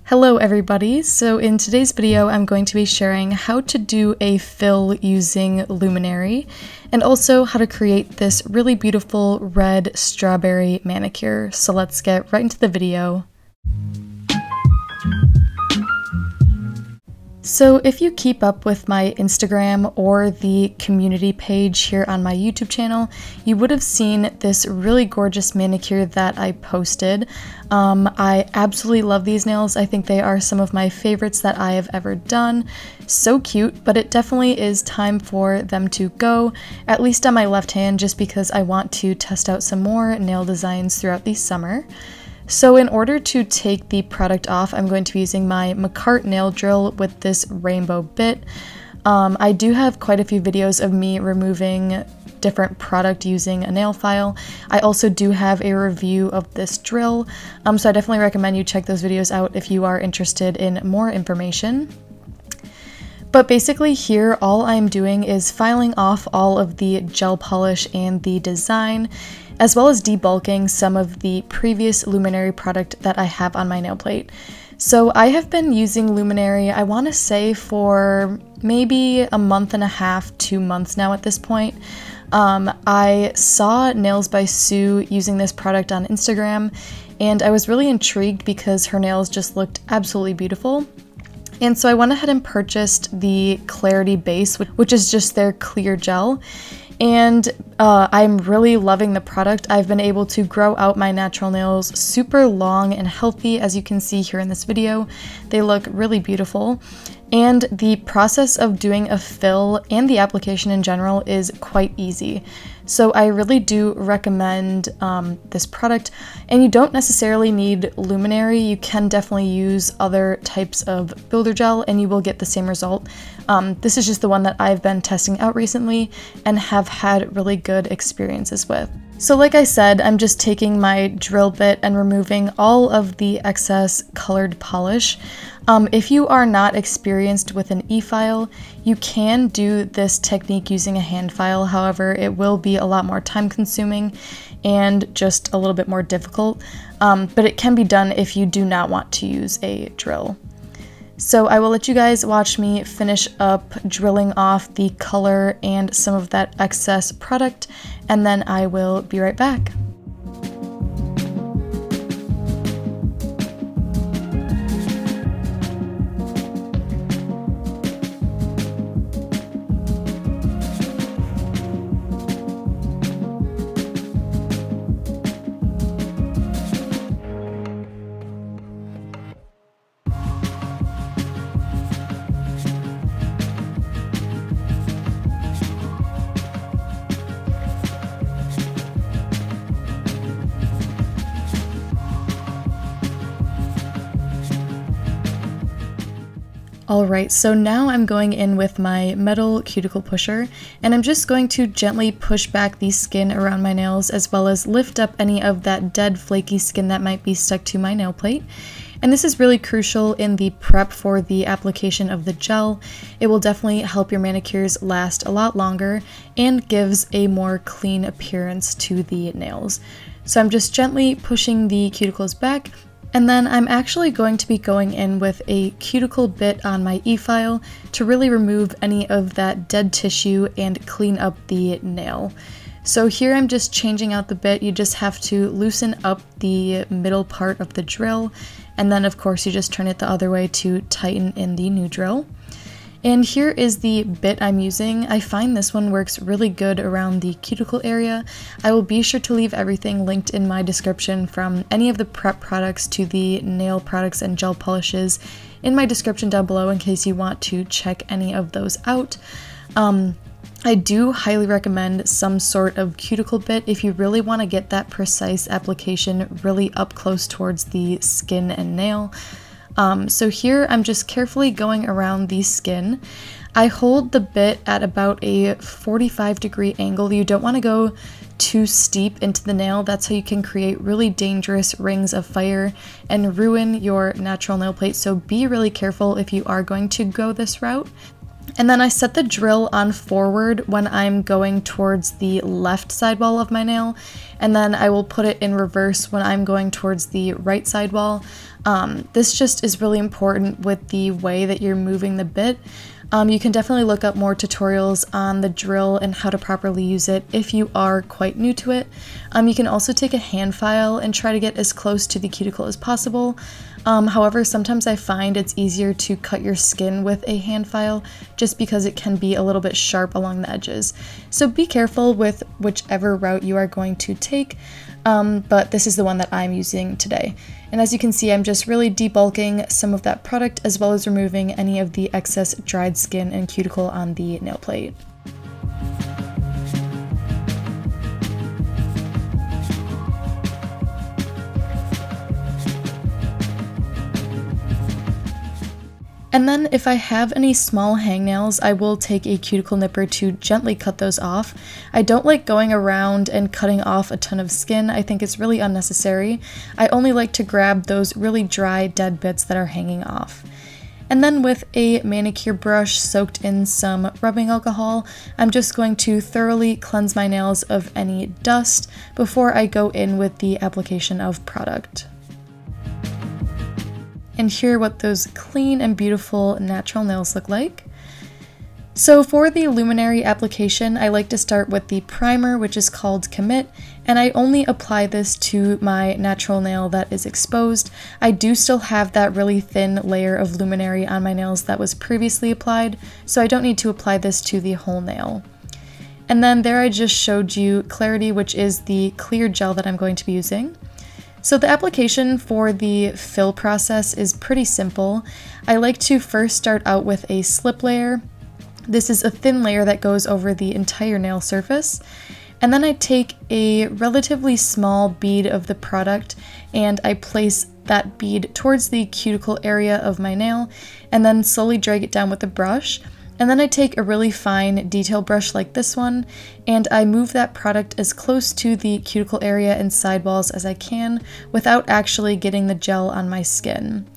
Hello everybody, so in today's video I'm going to be sharing how to do a fill using Luminary and also how to create this really beautiful red strawberry manicure. So let's get right into the video. So if you keep up with my Instagram or the community page here on my YouTube channel, you would have seen this really gorgeous manicure that I posted. I absolutely love these nails. I think they are some of my favorites that I have ever done. So cute, but it definitely is time for them to go, at least on my left hand, just because I want to test out some more nail designs throughout the summer. So in order to take the product off, I'm going to be using my makartt nail drill with this rainbow bit. I do have quite a few videos of me removing different product using a nail file. I also do have a review of this drill, so I definitely recommend you check those videos out if you are interested in more information. But basically here, all I'm doing is filing off all of the gel polish and the design, as well as debulking some of the previous Luminary product that I have on my nail plate. So I have been using Luminary, I want to say for maybe a month and a half, 2 months now at this point. I saw Nails by Sue using this product on Instagram, and I was really intrigued because her nails just looked absolutely beautiful. And so I went ahead and purchased the Clarity Base, which is just their clear gel. And I'm really loving the product. I've been able to grow out my natural nails super long and healthy, as you can see here in this video. They look really beautiful. And the process of doing a fill and the application in general is quite easy. So I really do recommend this product, and you don't necessarily need Luminary. You can definitely use other types of builder gel and you will get the same result. This is just the one that I've been testing out recently and have had really good experiences with. So like I said, I'm just taking my drill bit and removing all of the excess colored polish. If you are not experienced with an e-file, you can do this technique using a hand file. However, it will be a lot more time consuming and just a little bit more difficult, but it can be done if you do not want to use a drill. So I will let you guys watch me finish up drilling off the color and some of that excess product, and then I will be right back. Alright, so now I'm going in with my metal cuticle pusher, and I'm just going to gently push back the skin around my nails, as well as lift up any of that dead flaky skin that might be stuck to my nail plate. And this is really crucial in the prep for the application of the gel. It will definitely help your manicures last a lot longer and gives a more clean appearance to the nails. So I'm just gently pushing the cuticles back. And then I'm actually going to be going in with a cuticle bit on my e-file to really remove any of that dead tissue and clean up the nail. So here I'm just changing out the bit. You just have to loosen up the middle part of the drill, and then of course you just turn it the other way to tighten in the new drill. And here is the bit I'm using. I find this one works really good around the cuticle area. I will be sure to leave everything linked in my description, from any of the prep products to the nail products and gel polishes, in my description down below in case you want to check any of those out. I do highly recommend some sort of cuticle bit if you really want to get that precise application really up close towards the skin and nail. So here I'm just carefully going around the skin. I hold the bit at about a 45-degree angle. You don't want to go too steep into the nail. That's how you can create really dangerous rings of fire and ruin your natural nail plate. So be really careful if you are going to go this route. And then I set the drill on forward when I'm going towards the left sidewall of my nail, and then I will put it in reverse when I'm going towards the right sidewall. This just is really important with the way that you're moving the bit. You can definitely look up more tutorials on the drill and how to properly use it if you are quite new to it. You can also take a hand file and try to get as close to the cuticle as possible. However, sometimes I find it's easier to cut your skin with a hand file just because it can be a little bit sharp along the edges. So be careful with whichever route you are going to take, but this is the one that I'm using today. And as you can see, I'm just really debulking some of that product as well as removing any of the excess dried skin and cuticle on the nail plate. And then if I have any small hangnails, I will take a cuticle nipper to gently cut those off. I don't like going around and cutting off a ton of skin. I think it's really unnecessary. I only like to grab those really dry, dead bits that are hanging off. And then with a manicure brush soaked in some rubbing alcohol, I'm just going to thoroughly cleanse my nails of any dust before I go in with the application of product. And here are what those clean and beautiful natural nails look like. So for the Luminary application, I like to start with the primer, which is called Commit, and I only apply this to my natural nail that is exposed. I do still have that really thin layer of Luminary on my nails that was previously applied, so I don't need to apply this to the whole nail. And then there I just showed you Clarity, which is the clear gel that I'm going to be using. So the application for the fill process is pretty simple. I like to first start out with a slip layer. This is a thin layer that goes over the entire nail surface. And then I take a relatively small bead of the product and I place that bead towards the cuticle area of my nail and then slowly drag it down with the brush. And then I take a really fine detail brush like this one, and I move that product as close to the cuticle area and sidewalls as I can without actually getting the gel on my skin.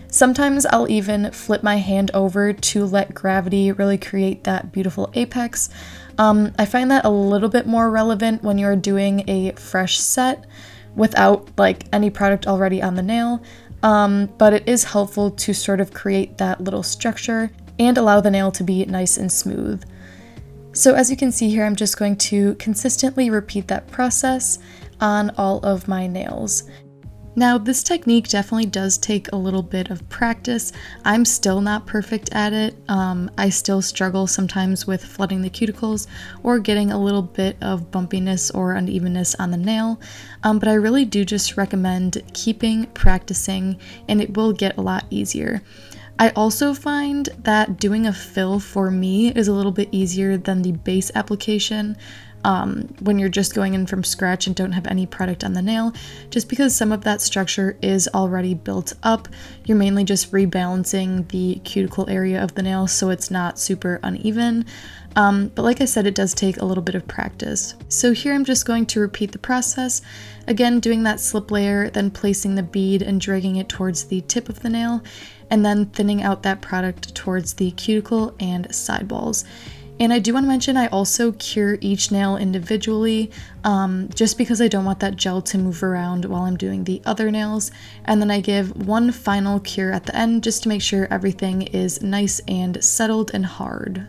Sometimes I'll even flip my hand over to let gravity really create that beautiful apex. I find that a little bit more relevant when you're doing a fresh set without like any product already on the nail, but it is helpful to sort of create that little structure and allow the nail to be nice and smooth. So as you can see here, I'm just going to consistently repeat that process on all of my nails. Now this technique definitely does take a little bit of practice. I'm still not perfect at it. I still struggle sometimes with flooding the cuticles or getting a little bit of bumpiness or unevenness on the nail, but I really do just recommend keeping practicing and it will get a lot easier. I also find that doing a fill for me is a little bit easier than the base application when you're just going in from scratch and don't have any product on the nail, just because some of that structure is already built up. You're mainly just rebalancing the cuticle area of the nail so it's not super uneven. But like I said, it does take a little bit of practice. So here I'm just going to repeat the process, again doing that slip layer, then placing the bead and dragging it towards the tip of the nail, and then thinning out that product towards the cuticle and sidewalls. And I do want to mention I also cure each nail individually, just because I don't want that gel to move around while I'm doing the other nails. And then I give one final cure at the end just to make sure everything is nice and settled and hard.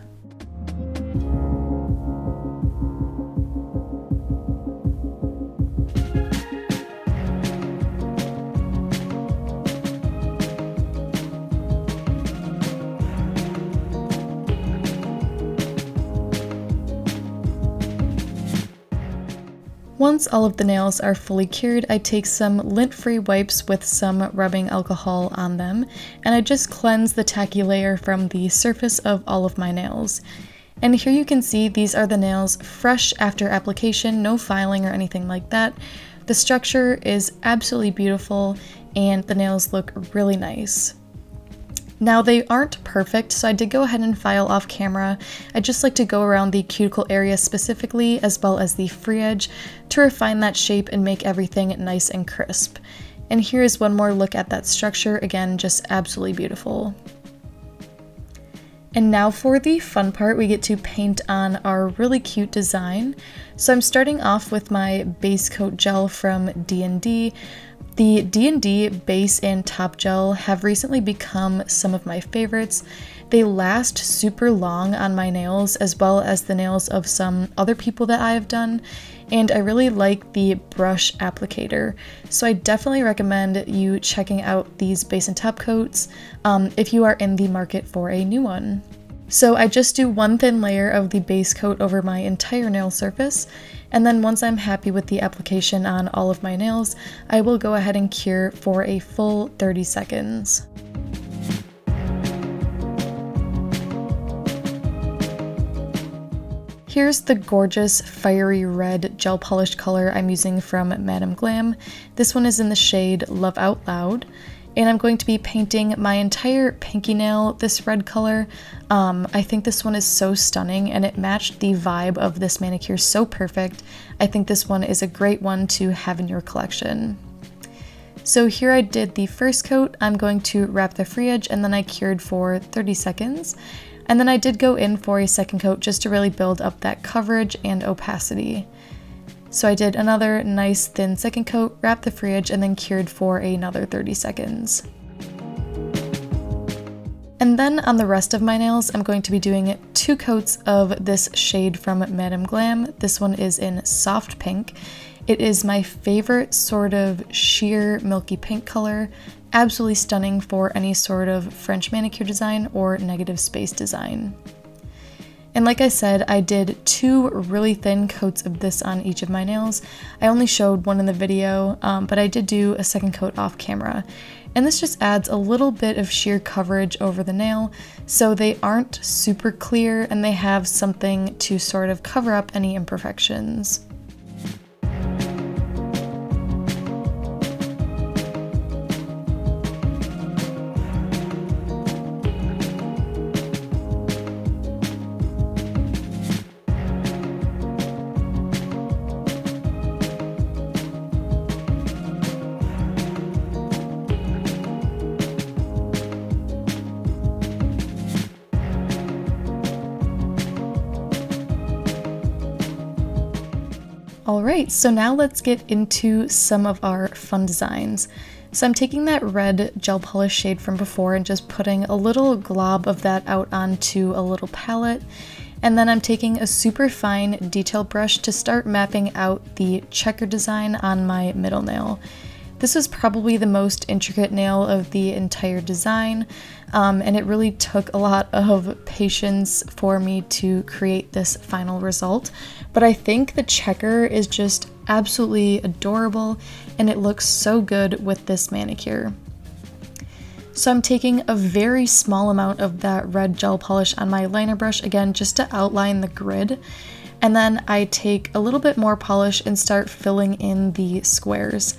Once all of the nails are fully cured, I take some lint-free wipes with some rubbing alcohol on them, and I just cleanse the tacky layer from the surface of all of my nails. And here you can see these are the nails fresh after application, no filing or anything like that. The structure is absolutely beautiful, and the nails look really nice. Now they aren't perfect, so I did go ahead and file off camera. I just like to go around the cuticle area specifically, as well as the free edge, to refine that shape and make everything nice and crisp. And here is one more look at that structure, again, just absolutely beautiful. And now for the fun part, we get to paint on our really cute design. So I'm starting off with my base coat gel from D&D. The D&D base and top gel have recently become some of my favorites. They last super long on my nails as well as the nails of some other people that I have done, and I really like the brush applicator. So I definitely recommend you checking out these base and top coats if you are in the market for a new one. So I just do one thin layer of the base coat over my entire nail surface, and then once I'm happy with the application on all of my nails, I will go ahead and cure for a full 30 seconds. Here's the gorgeous fiery red gel polish color I'm using from Madam Glam. This one is in the shade Love Out Loud. And I'm going to be painting my entire pinky nail this red color. I think this one is so stunning and it matched the vibe of this manicure so perfect. I think this one is a great one to have in your collection. So here I did the first coat. I'm going to wrap the free edge and then I cured for 30 seconds. And then I did go in for a second coat just to really build up that coverage and opacity. So I did another nice thin second coat, wrapped the free edge, and then cured for another 30 seconds. And then on the rest of my nails, I'm going to be doing 2 coats of this shade from Madam Glam. This one is in soft pink. It is my favorite sort of sheer milky pink color. Absolutely stunning for any sort of French manicure design or negative space design. And like I said, I did 2 really thin coats of this on each of my nails. I only showed one in the video, but I did do a second coat off camera. And this just adds a little bit of sheer coverage over the nail, so they aren't super clear and they have something to sort of cover up any imperfections. Alright, so now let's get into some of our fun designs. So I'm taking that red gel polish shade from before and just putting a little glob of that out onto a little palette. And then I'm taking a super fine detail brush to start mapping out the checker design on my middle nail. This was probably the most intricate nail of the entire design, and it really took a lot of patience for me to create this final result. But I think the checker is just absolutely adorable, and it looks so good with this manicure. So I'm taking a very small amount of that red gel polish on my liner brush, again, just to outline the grid. And then I take a little bit more polish and start filling in the squares.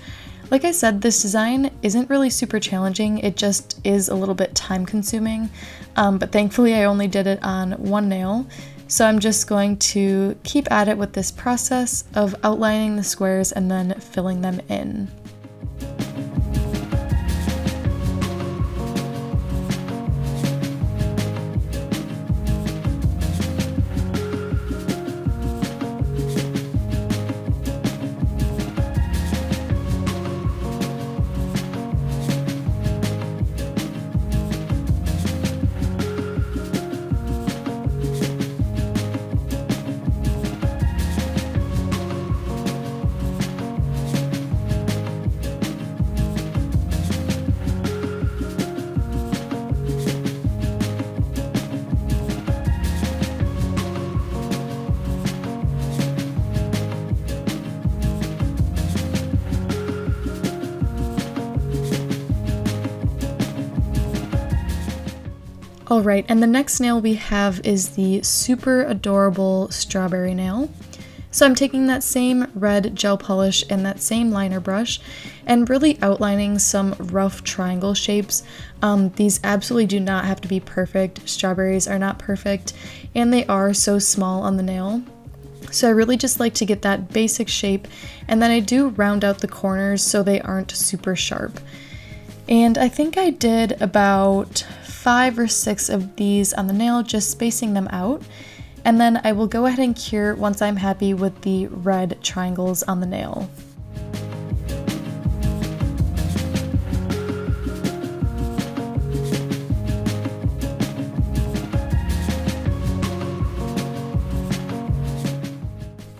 Like I said, this design isn't really super challenging, it just is a little bit time consuming, but thankfully I only did it on one nail, so I'm just going to keep at it with this process of outlining the squares and then filling them in. Alright, and the next nail we have is the super adorable strawberry nail. So I'm taking that same red gel polish and that same liner brush and really outlining some rough triangle shapes. These absolutely do not have to be perfect. Strawberries are not perfect, and they are so small on the nail. So I really just like to get that basic shape, and then I do round out the corners so they aren't super sharp. And I think I did about 5 or 6 of these on the nail, just spacing them out. And then I will go ahead and cure once I'm happy with the red triangles on the nail.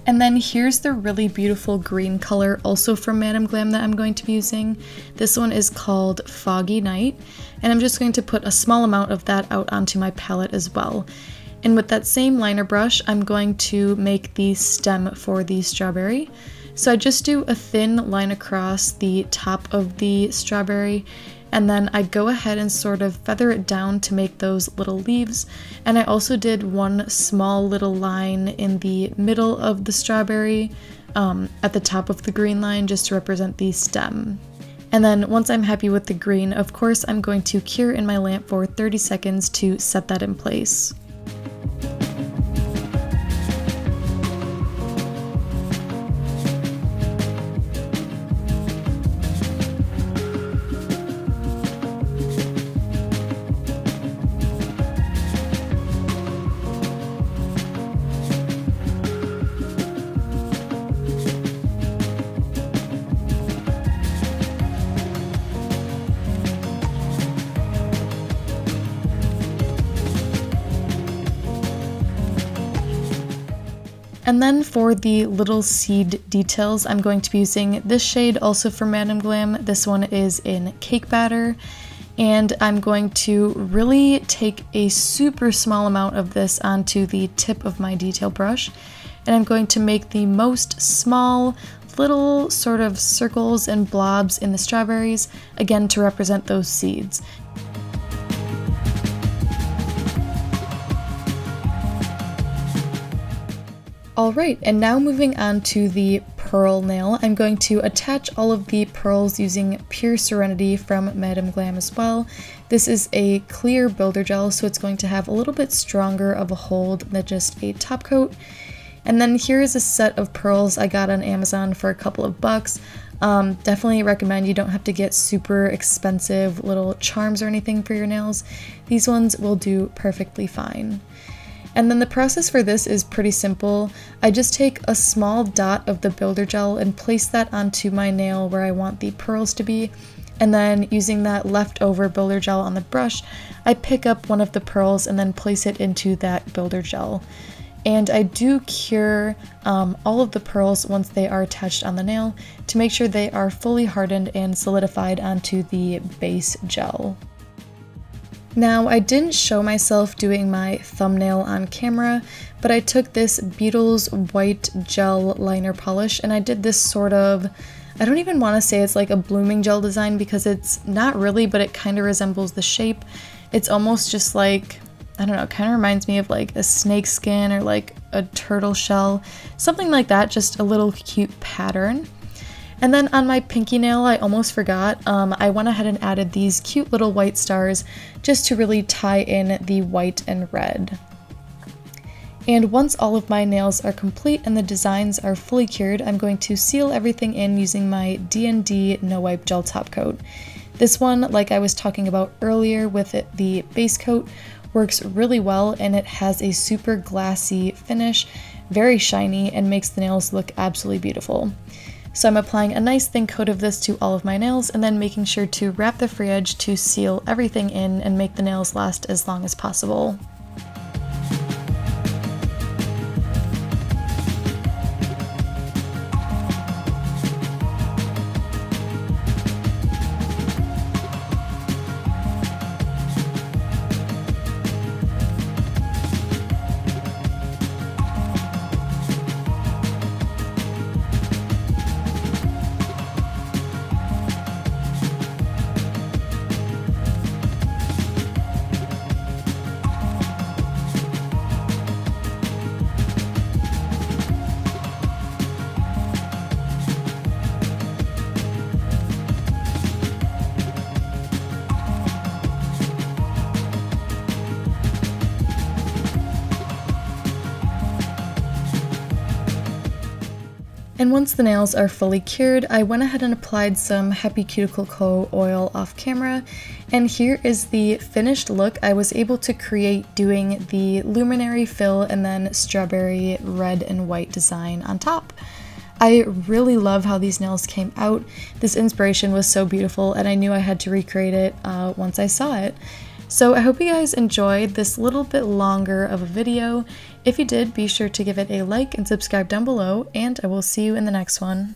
And then here's the really beautiful green color, also from Madam Glam, that I'm going to be using. This one is called Foggy Night, and I'm just going to put a small amount of that out onto my palette as well. And with that same liner brush, I'm going to make the stem for the strawberry. So I just do a thin line across the top of the strawberry, and then I go ahead and sort of feather it down to make those little leaves. And I also did one small little line in the middle of the strawberry at the top of the green line, just to represent the stem. And then once I'm happy with the green, of course, I'm going to cure in my lamp for 30 seconds to set that in place. And then for the little seed details, I'm going to be using this shade, also from Madam Glam. This one is in Cake Batter, and I'm going to really take a super small amount of this onto the tip of my detail brush, and I'm going to make the most small little sort of circles and blobs in the strawberries, again to represent those seeds. Alright, and now moving on to the pearl nail, I'm going to attach all of the pearls using Pure Serenity from Madam Glam as well. This is a clear builder gel, so it's going to have a little bit stronger of a hold than just a top coat. And then here is a set of pearls I got on Amazon for a couple of bucks. Definitely recommend you don't have to get super expensive little charms or anything for your nails. These ones will do perfectly fine. And then the process for this is pretty simple. I just take a small dot of the builder gel and place that onto my nail where I want the pearls to be. And then using that leftover builder gel on the brush, I pick up one of the pearls and then place it into that builder gel. And I do cure all of the pearls once they are attached on the nail to make sure they are fully hardened and solidified onto the base gel. Now, I didn't show myself doing my thumbnail on camera, but I took this Beetles white gel liner polish and I did this sort of, I don't even want to say it's like a blooming gel design because it's not really, but it kind of resembles the shape. It's almost just like, I don't know, it kind of reminds me of like a snake skin or like a turtle shell, something like that, just a little cute pattern. And then on my pinky nail, I almost forgot, I went ahead and added these cute little white stars just to really tie in the white and red. And once all of my nails are complete and the designs are fully cured, I'm going to seal everything in using my D&D No Wipe Gel Top Coat. This one, like I was talking about earlier with the base coat, works really well and it has a super glassy finish, very shiny, and makes the nails look absolutely beautiful. So I'm applying a nice thin coat of this to all of my nails and then making sure to wrap the free edge to seal everything in and make the nails last as long as possible. And once the nails are fully cured, I went ahead and applied some Happy Cuticle Co. oil off camera, And here is the finished look I was able to create doing the luminary fill and then strawberry red and white design on top. I really love how these nails came out. This inspiration was so beautiful and I knew I had to recreate it once I saw it. So I hope you guys enjoyed this little bit longer of a video. If you did, be sure to give it a like and subscribe down below, and I will see you in the next one.